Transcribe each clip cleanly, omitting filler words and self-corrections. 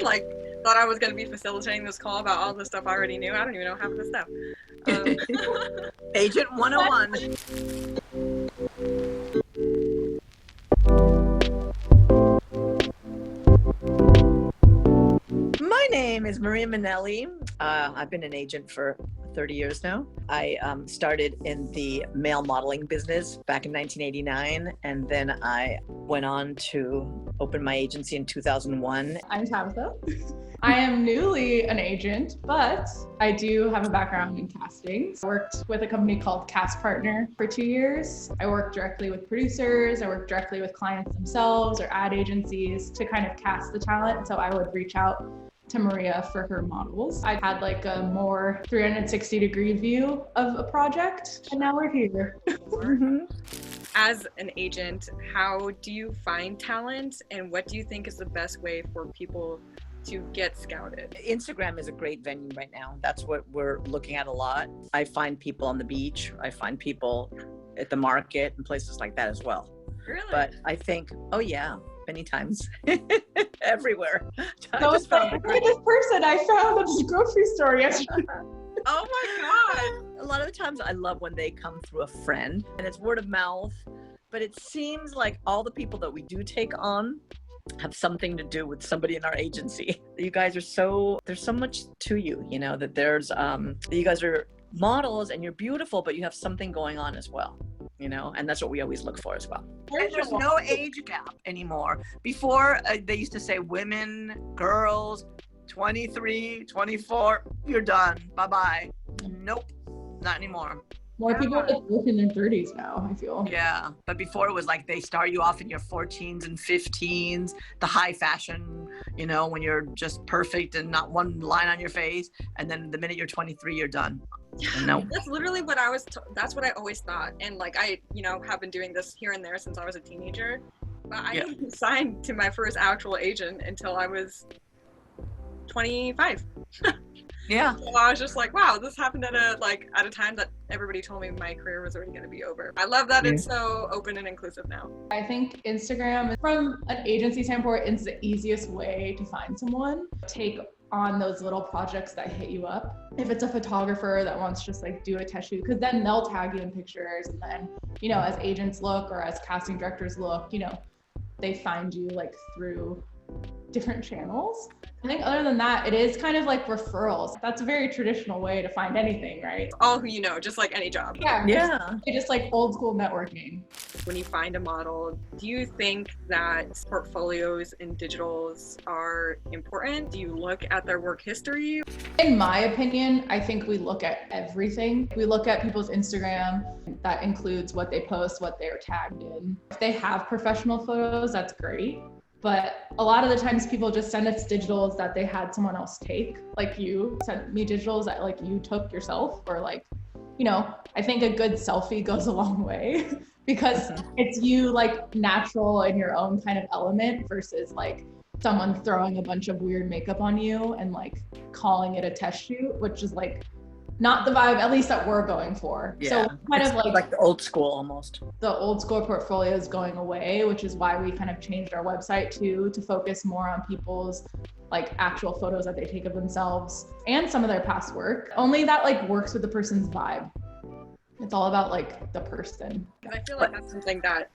like thought I was going to be facilitating this call about all the stuff I already knew. I don't even know half of this stuff. Agent 101. My name is Maria Minelli. I've been an agent for 30 years now. I started in the male modeling business back in 1989, and then I went on to open my agency in 2001. I'm Tabitha. I am newly an agent, but I do have a background in casting. I worked with a company called Cast Partner for 2 years. I worked directly with producers. I worked directly with clients themselves or ad agencies to kind of cast the talent. So I would reach out to Maria for her models. I had like a more 360-degree view of a project, and now we're here. As an agent, how do you find talent, and what do you think is the best way for people to get scouted? Instagram is a great venue right now. That's what we're looking at a lot. I find people on the beach. I find people at the market and places like that as well. Really? But I think, oh yeah, many times, everywhere. So it's like, look at this person I found at the grocery store yesterday. Oh my God. A lot of the times I love when they come through a friend and it's word of mouth, but it seems like all the people that we do take on have something to do with somebody in our agency. You guys are there's so much to you, you know, that there's, you guys are models and you're beautiful, but you have something going on as well, you know, and that's what we always look for as well. And there's no age gap anymore. Before they used to say women, girls, 23, 24, you're done. Bye-bye. Nope, not anymore. More people live in their 30s now, I feel. Yeah, but before it was like they start you off in your 14s and 15s, the high fashion, you know, when you're just perfect and not one line on your face. And then the minute you're 23, you're done. No. That's literally what that's what I always thought. And like, I, you know, have been doing this here and there since I was a teenager, but I didn't sign to my first actual agent until I was 25. Yeah. So I was just like, wow, this happened at a time that everybody told me my career was already going to be over. I love that it's so open and inclusive now. I think Instagram, from an agency standpoint, is the easiest way to find someone. Take on those little projects that hit you up. If it's a photographer that wants to just like do a test shoot, because then they'll tag you in pictures, and then, you know, as agents look or as casting directors look, you know, they find you like through different channels. I think other than that, it is kind of like referrals. That's a very traditional way to find anything, right? All who you know, just like any job. Yeah. Just like old school networking. When you find a model, do you think that portfolios and digitals are important? Do you look at their work history? In my opinion, I think we look at everything. We look at people's Instagram. That includes what they post, what they're tagged in. If they have professional photos, that's great. But a lot of the times people just send us digitals that they had someone else take. Like you sent me digitals that like you took yourself, or like, you know, I think a good selfie goes a long way because it's you like natural in your own kind of element versus like someone throwing a bunch of weird makeup on you and like calling it a test shoot, which is like not the vibe, at least that we're going for. Yeah. So kind of like the old school almost. The old school portfolio is going away, which is why we kind of changed our website too, to focus more on people's like actual photos that they take of themselves and some of their past work. Only that like works with the person's vibe. It's all about like the person. I feel like that's something that,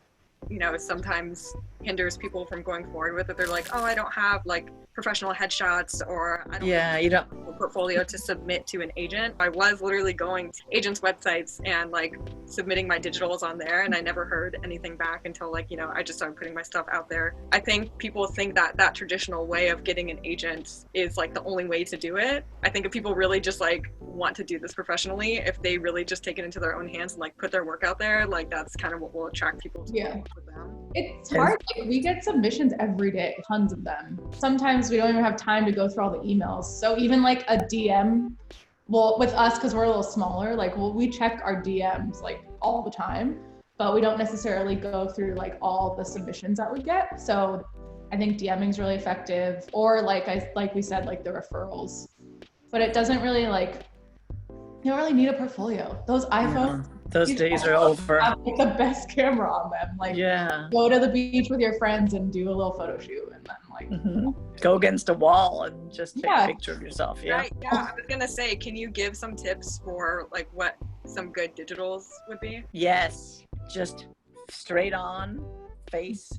you know, sometimes hinders people from going forward with it. They're like, oh, I don't have like professional headshots, or I don't have a portfolio to submit to an agent. I was literally going to agents' websites and like submitting my digitals on there, and I never heard anything back until like, you know, I just started putting my stuff out there. I think people think that that traditional way of getting an agent is like the only way to do it. I think if people really just like want to do this professionally, if they really just take it into their own hands and like put their work out there, like that's kind of what will attract people to work with them. It's hard. Like, we get submissions every day, tons of them. Sometimes we don't even have time to go through all the emails. So even like a DM, well, with us, because we're a little smaller, like we check our DMs like all the time, but we don't necessarily go through like all the submissions that we get. So I think DMing is really effective, or like we said, like the referrals. But it doesn't really like, you don't really need a portfolio. Those iPhones Those days are over. Have like the best camera on them. Like, go to the beach with your friends and do a little photo shoot, and then like go against a wall and just take a picture of yourself. Right, I was gonna say, can you give some tips for like what some good digitals would be? Yes, just straight on, face,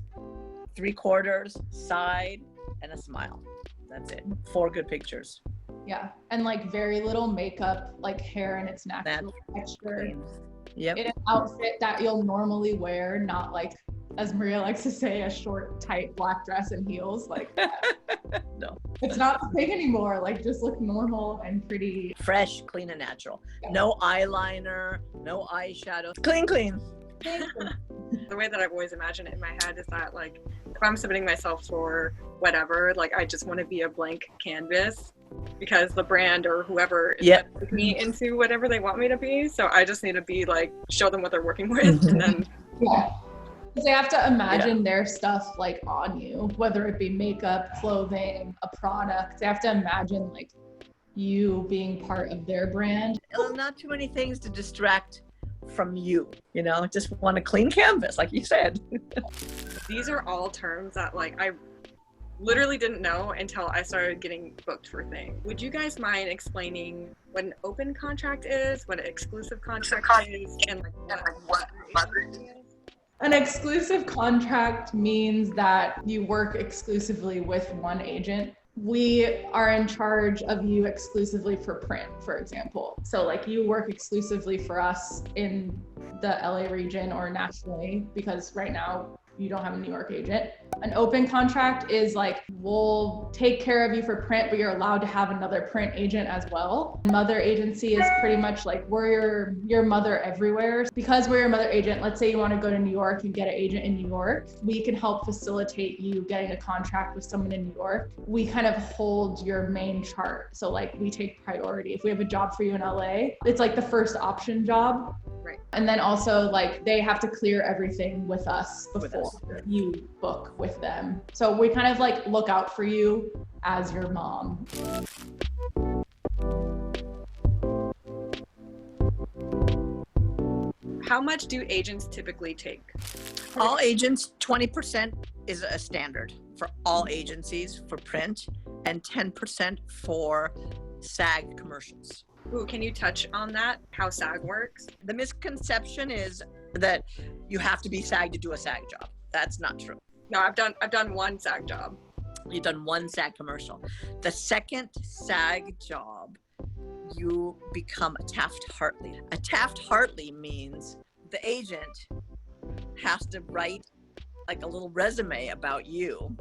3/4, side, and a smile. That's it. 4 good pictures. Yeah, and like very little makeup, like hair in its natural texture. Yep. In an outfit that you'll normally wear, not like, as Maria likes to say, a short, tight black dress and heels. Like, no, it's not big anymore. Like, just look normal and pretty. Fresh, clean, and natural. Yeah. No eyeliner, no eyeshadow. Clean. The way that I've always imagined it in my head is that, like, if I'm submitting myself for whatever, like, I just want to be a blank canvas, because the brand or whoever is going to put me into whatever they want me to be. So I just need to be like, show them what they're working with, and then because they have to imagine their stuff like on you, whether it be makeup, clothing, a product. They have to imagine like you being part of their brand. Not too many things to distract from you, you know, just want a clean canvas, like you said. These are all terms that like I literally didn't know until I started getting booked for things. Would you guys mind explaining what an open contract is, what an exclusive contract is, and like what is? An exclusive contract means that you work exclusively with one agent. We are in charge of you exclusively for print, for example. So like you work exclusively for us in the LA region or nationally, because right now you don't have a New York agent. An open contract is like, we'll take care of you for print, but you're allowed to have another print agent as well. Mother agency is pretty much like, we're your mother everywhere. Because we're your mother agent, let's say you want to go to New York and get an agent in New York, we can help facilitate you getting a contract with someone in New York. We kind of hold your main chart. So like we take priority. If we have a job for you in LA, it's like the first option job. Right. And then also like they have to clear everything with us before you book with them. So we kind of like look out for you as your mom. How much do agents typically take? All agents, 20% is a standard for all agencies for print, and 10% for SAG commercials. Ooh, can you touch on that, how SAG works? The misconception is that you have to be SAG to do a SAG job. That's not true. No, I've done one SAG job. You've done one SAG commercial. The second SAG job, you become a Taft-Hartley. A Taft-Hartley means the agent has to write like a little resume about you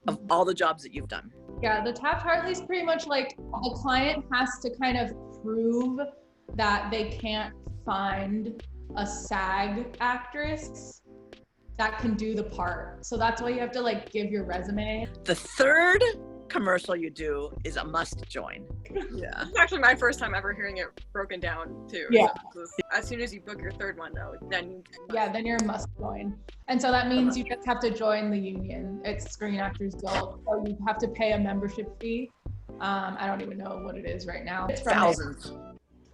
of all the jobs that you've done. Yeah, the Taft-Hartley is pretty much like the client has to kind of prove that they can't find a SAG actress that can do the part. So that's why you have to like give your resume. The third commercial you do is a must join. Yeah. It's actually my first time ever hearing it broken down too. Yeah. As soon as you book your third one though, then you're a must join. And so that means you just have to join the union. It's Screen Actors Guild. So you have to pay a membership fee. I don't even know what it is right now. It's thousands.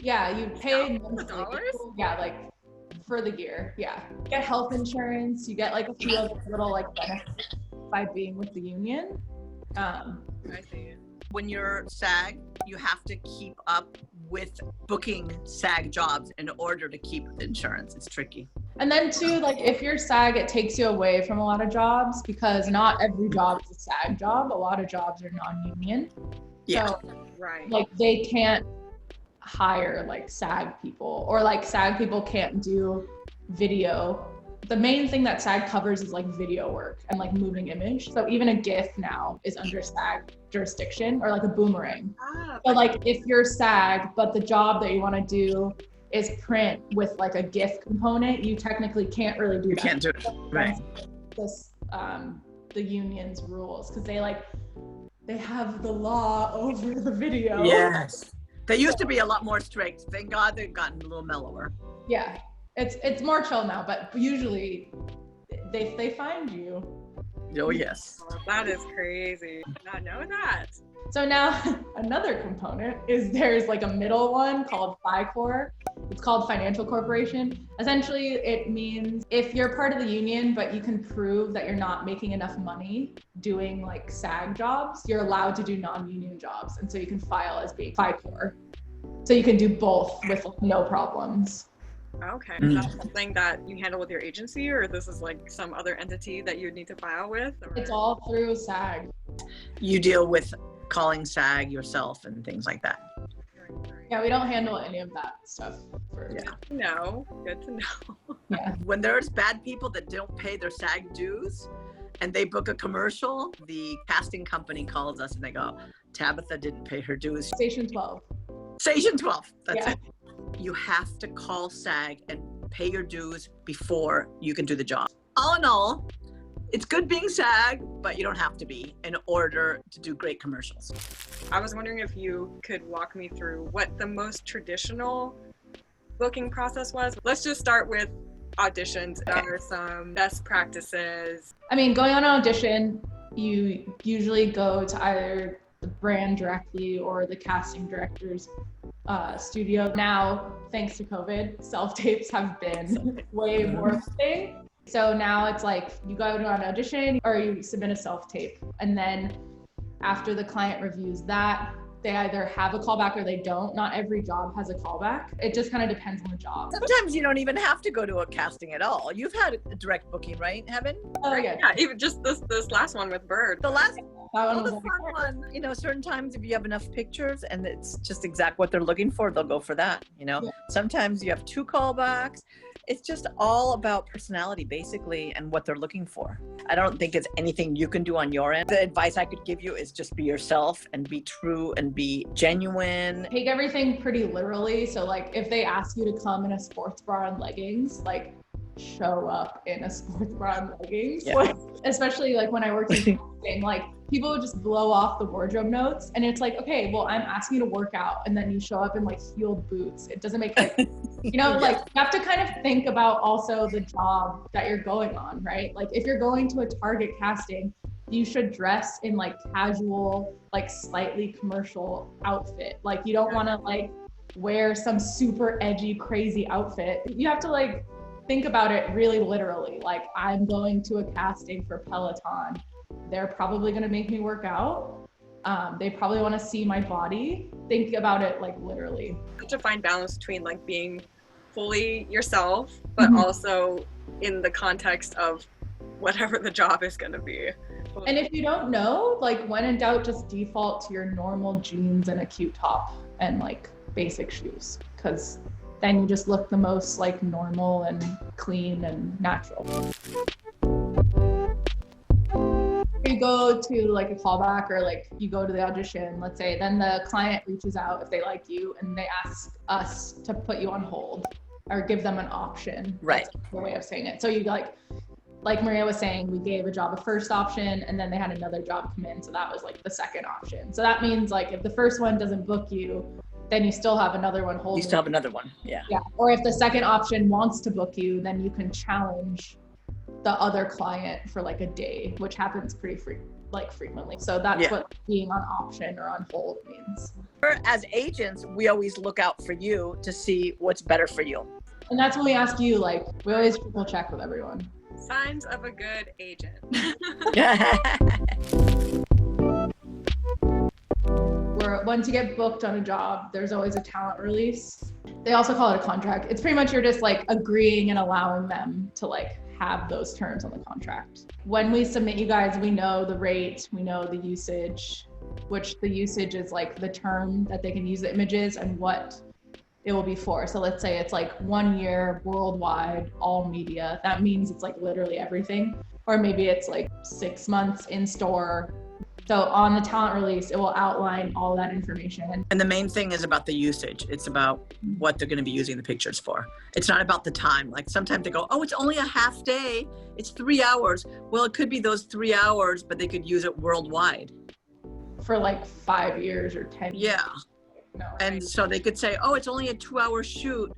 Yeah, you pay $dollars? Yeah, like for the year. Yeah. You get health insurance, you get like a few other little like benefits by being with the union. I see. When you're SAG, you have to keep up with booking SAG jobs in order to keep the insurance. It's tricky. And then too, like if you're SAG, it takes you away from a lot of jobs because not every job is a SAG job. A lot of jobs are non-union. Yeah. So, right. Like they can't hire like SAG people, or like SAG people can't do video. The main thing that SAG covers is like video work and like moving image. So even a GIF now is under SAG jurisdiction, or like a boomerang. So like if you're SAG, but the job that you want to do is print with like a GIF component, you technically can't really do that. You can't do it. Right. This, the union's rules, because they have the law over the video. Yes. They used to be a lot more strict. Thank God they've gotten a little mellower. Yeah. It's more chill now, but usually they find you. Oh yes. Oh, that is crazy. I did not know that. So now another component is there's like a middle one called FICOR, It's called financial corporation. Essentially, it means if you're part of the union, but you can prove that you're not making enough money doing like SAG jobs, you're allowed to do non-union jobs. And so you can file as being FICOR. So you can do both with no problems. Okay. Is that something that you handle with your agency, or this is like some other entity that you'd need to file with? Or? It's all through SAG. You deal with calling SAG yourself and things like that. Yeah, we don't handle any of that stuff. No, good to know. Yeah. When there's bad people that don't pay their SAG dues and they book a commercial, the casting company calls us and they go, Tabitha didn't pay her dues. Station 12. Station 12, that's Yeah. it. You have to call SAG and pay your dues before you can do the job. All in all, it's good being SAG, but you don't have to be in order to do great commercials. I was wondering if you could walk me through what the most traditional booking process was. Let's just start with auditions. Okay. What are some best practices? I mean, going on an audition, you usually go to either the brand directly or the casting director's studio. Now, thanks to COVID, self-tapes have been way more of a thing. So now it's like you go to an audition or you submit a self-tape. And then after the client reviews that, they either have a callback or they don't. Not every job has a callback. It just kind of depends on the job. Sometimes you don't even have to go to a casting at all. You've had a direct booking, right, Heaven? Oh, yeah. Yeah, even just this last one with Bird. The last That one Well, was the like, fun one, you know, certain times if you have enough pictures and it's just exact what they're looking for, they'll go for that, you know. Yeah. Sometimes you have 2 callbacks. It's just all about personality, basically, and what they're looking for. I don't think it's anything you can do on your end. The advice I could give you is just be yourself and be true and be genuine. take everything pretty literally. So like if they ask you to come in a sports bra and leggings, like show up in a sports bra and leggings. Yeah. Like, especially like when I worked in casting, like people would just blow off the wardrobe notes and it's like, okay, well, I'm asking you to work out and then you show up in like heeled boots. It doesn't make like, you know, like you have to kind of think about also the job that you're going on, right? Like if you're going to a Target casting, you should dress in like casual, like slightly commercial outfit. Like you don't want to like wear some super edgy, crazy outfit. You have to like think about it really literally. Like I'm going to a casting for Peloton. They're probably going to make me work out. They probably want to see my body. Think about it like literally. You have to find balance between like being fully yourself, but also in the context of whatever the job is going to be. And if you don't know, like when in doubt, just default to your normal jeans and a cute top and like basic shoes, because then you just look the most like normal and clean and natural. You go to like a callback or like you go to the audition, let's say, then the client reaches out if they like you and they ask us to put you on hold or give them an option. Right. That's the way of saying it. So you like Maria was saying, we gave a job a first option and then they had another job come in. So that was like the second option. So that means like if the first one doesn't book you, then you still have another one holding. You still have another one. Yeah. Yeah. Or if the second option wants to book you, then you can challenge the other client for like a day, which happens pretty frequently. So that's what being on option or on hold means. As agents, we always look out for you to see what's better for you. And that's when we ask you, like, we always triple check with everyone. Signs of a good agent. Once you get booked on a job, there's always a talent release. They also call it a contract. It's pretty much you're just like agreeing and allowing them to like have those terms on the contract. When we submit you guys, we know the rate, we know the usage, which the usage is like the term that they can use the images and what it will be for. So let's say it's like 1 year worldwide, all media. That means it's like literally everything. Or maybe it's like 6 months in store. So on the talent release, it will outline all that information. And the main thing is about the usage. It's about what they're going to be using the pictures for. It's not about the time. Like sometimes they go, oh, it's only a half day. It's 3 hours. Well, it could be those 3 hours, but they could use it worldwide. For like 5 years or 10 years. Yeah. No, and right? so they could say, oh, it's only a 2-hour shoot.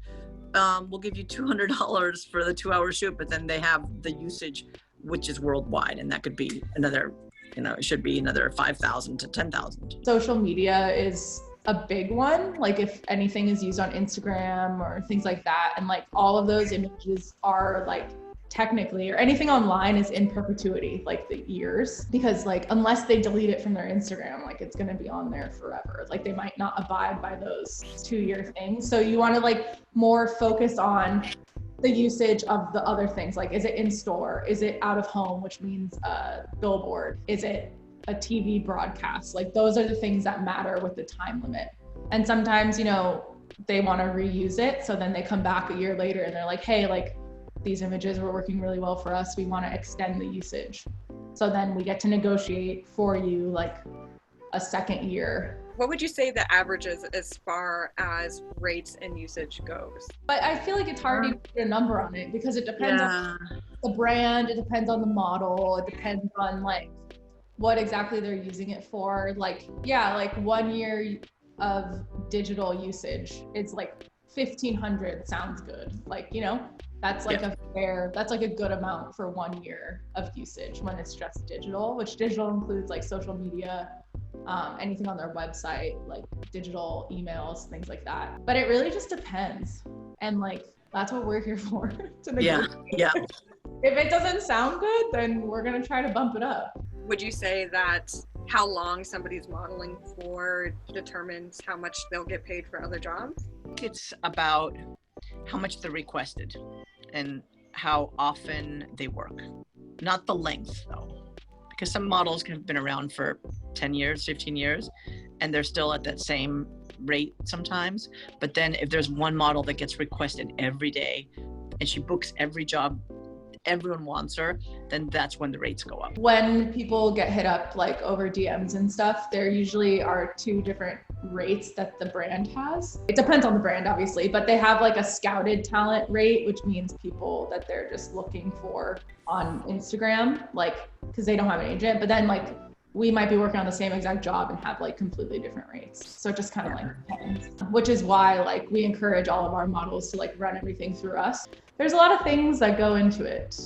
We'll give you $200 for the 2-hour shoot, but then they have the usage, which is worldwide. And that could be another, it should be another 5,000 to 10,000. Social media is a big one, like if anything is used on Instagram or things like that, and like all of those images are like technically, or anything online is in perpetuity, like the years, because like unless they delete it from their Instagram, like it's going to be on there forever. Like they might not abide by those 2-year things. So you want to like more focus on the usage of the other things. Like, is it in store? Is it out of home, which means a billboard? Is it a TV broadcast? Like those are the things that matter with the time limit. And sometimes, you know, they want to reuse it. So then they come back a year later and they're like, hey, like these images were working really well for us. We want to extend the usage. So then we get to negotiate for you like a second year. What would you say the average is as far as rates and usage goes? But I feel like it's hard to put a number on it because it depends on the brand, it depends on the model, it depends on like what exactly they're using it for. Like, yeah, like 1 year of digital usage, it's like 1,500 sounds good. Like, you know, that's like that's like a good amount for 1 year of usage when it's just digital, which digital includes like social media, anything on their website, like digital emails, things like that. But it really just depends. And like, that's what we're here for. To negotiate. Yeah. If it doesn't sound good, then we're going to try to bump it up. Would you say that how long somebody's modeling for determines how much they'll get paid for other jobs? It's about how much they're requested and how often they work. Not the length though, because some models have been around for 10 years, 15 years, and they're still at that same rate sometimes. But then if there's one model that gets requested every day and she books every job, everyone wants her, then that's when the rates go up. When people get hit up like over DMs and stuff, there usually are 2 different rates that the brand has. It depends on the brand, obviously, but they have like a scouted talent rate, which means people that they're just looking for on Instagram, like, because they don't have an agent. But then like we might be working on the same exact job and have like completely different rates. So it just kind of like depends, which is why like we encourage all of our models to like run everything through us. There's a lot of things that go into it.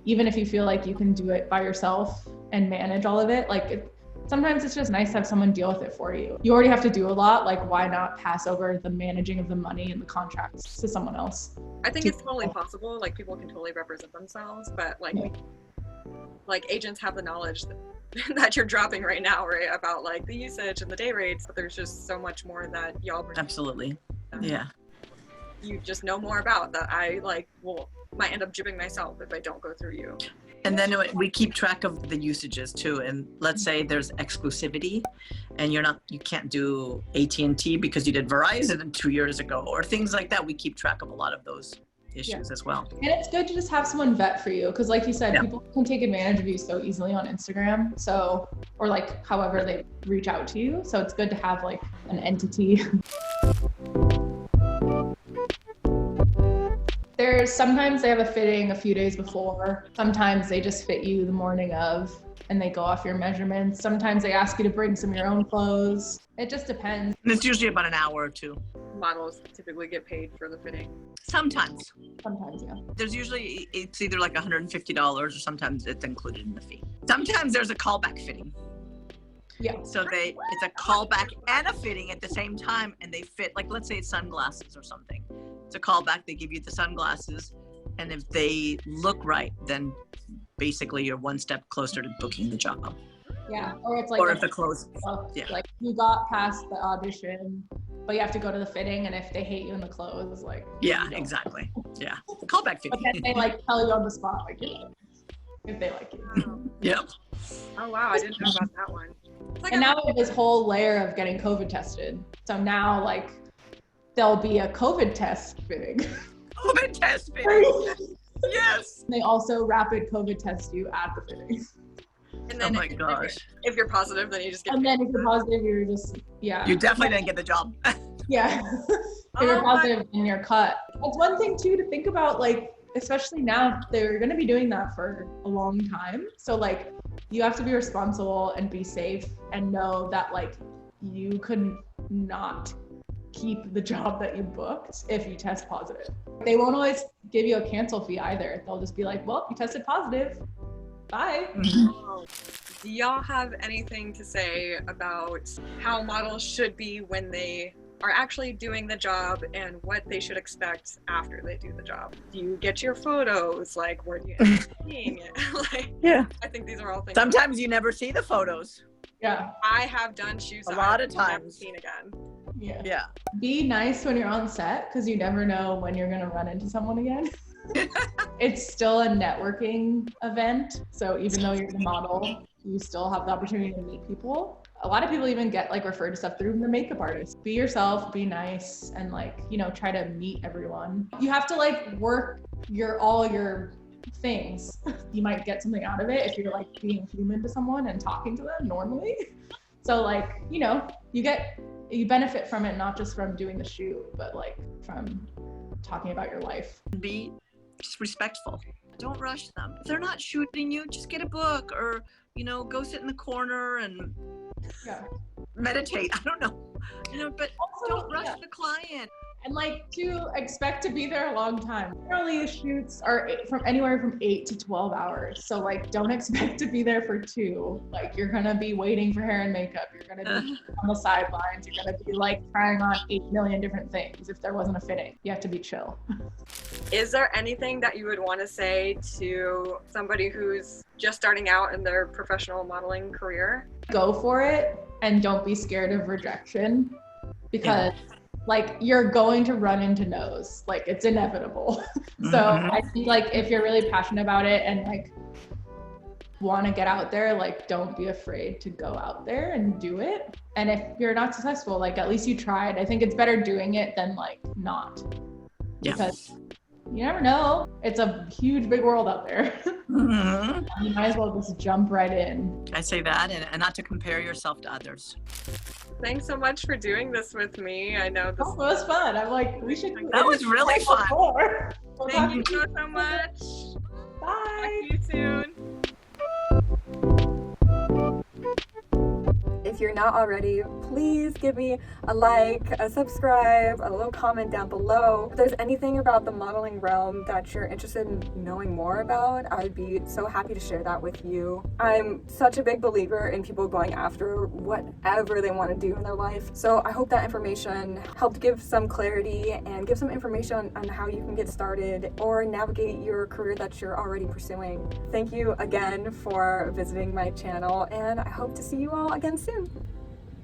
Even if you feel like you can do it by yourself and manage all of it, like sometimes it's just nice to have someone deal with it for you. You already have to do a lot, like why not pass over the managing of the money and the contracts to someone else? I think it's totally possible. Like people can totally represent themselves, but like agents have the knowledge that you're dropping right now, right? About like the usage and the day rates, but there's just so much more that y'all bring. Absolutely. Yeah. You just know more about that I like might end up jibbing myself if I don't go through you. And then we keep track of the usages too. And let's say there's exclusivity and you can't do AT&T because you did Verizon 2 years ago or things like that. We keep track of a lot of those issues as well. And it's good to just have someone vet for you. Cause like you said, people can take advantage of you so easily on Instagram. So, or like however they reach out to you. So it's good to have like an entity. Sometimes they have a fitting a few days before. Sometimes they just fit you the morning of and they go off your measurements. Sometimes they ask you to bring some of your own clothes. It just depends. And it's usually about an hour or 2. Models typically get paid for the fitting. Sometimes, yeah. There's usually, it's either like $150 or sometimes it's included in the fee. Sometimes there's a callback fitting. Yeah. So it's a callback and a fitting at the same time, and they fit, like let's say it's sunglasses or something. It's a callback, they give you the sunglasses, and if they look right, then basically you're one step closer to booking the job. Yeah, or it's like, or if the clothes, like you got past the audition, but you have to go to the fitting, and if they hate you in the clothes, like exactly, callback fitting. But then they like tell you on the spot, like if they like you. Yep. Oh wow, I didn't know about that one. Like and now we have this whole layer of getting COVID tested. So now like there'll be a COVID test fitting. COVID test fitting. Yes. They also rapid COVID test you at the fitting. And then oh my gosh. If you're positive, then you just get. And then if you're positive, you're just You definitely didn't get the job. Yeah. If you're positive, then you're cut. That's one thing too to think about. Like especially now, they're going to be doing that for a long time. So like you have to be responsible and be safe and know that like you could not keep the job that you booked if you test positive. They won't always give you a cancel fee either. They'll just be like, well, you tested positive. Bye. Do y'all have anything to say about how models should be when they are actually doing the job and what they should expect after they do the job? Do you get your photos? Like, where do you end up seeing it? Like, yeah. I think these are all things. Sometimes you never see the photos. Yeah. I have done shoots a lot of times. Seen again. Yeah. Be nice when you're on set because you never know when you're gonna run into someone again. It's still a networking event, so even though you're the model, you still have the opportunity to meet people. A lot of people even get like referred to stuff through the makeup artist. Be yourself, be nice, and like, you know, try to meet everyone. You have to like work all your things. You might get something out of it if you're like being human to someone and talking to them normally. So like, you know, you benefit from it, not just from doing the shoot, but like from talking about your life. Be just respectful. Don't rush them. If they're not shooting you, just get a book or, you know, go sit in the corner and meditate. I don't know. You know, but also, don't rush the client. And like to expect to be there a long time. Generally shoots are from anywhere from 8 to 12 hours. So like don't expect to be there for 2. Like you're gonna be waiting for hair and makeup. You're gonna be on the sidelines. You're gonna be like trying on 8 million different things. If there wasn't a fitting, you have to be chill. Is there anything that you would want to say to somebody who's just starting out in their professional modeling career? Go for it and don't be scared of rejection because like you're going to run into no's, like it's inevitable. So I think like if you're really passionate about it and like want to get out there, like don't be afraid to go out there and do it. And if you're not successful, like at least you tried. I think it's better doing it than like not. Because you never know. It's a huge, big world out there. You might as well just jump right in. I say that and not to compare yourself to others. Thanks so much for doing this with me. I know this it was fun. I'm like, we should. That was really fun. Thank you so much. Bye. Talk to you soon. If you're not already, please give me a like, a subscribe, a little comment down below. If there's anything about the modeling realm that you're interested in knowing more about, I'd be so happy to share that with you. I'm such a big believer in people going after whatever they want to do in their life. So I hope that information helped give some clarity and give some information on how you can get started or navigate your career that you're already pursuing. Thank you again for visiting my channel, and I hope to see you all again soon.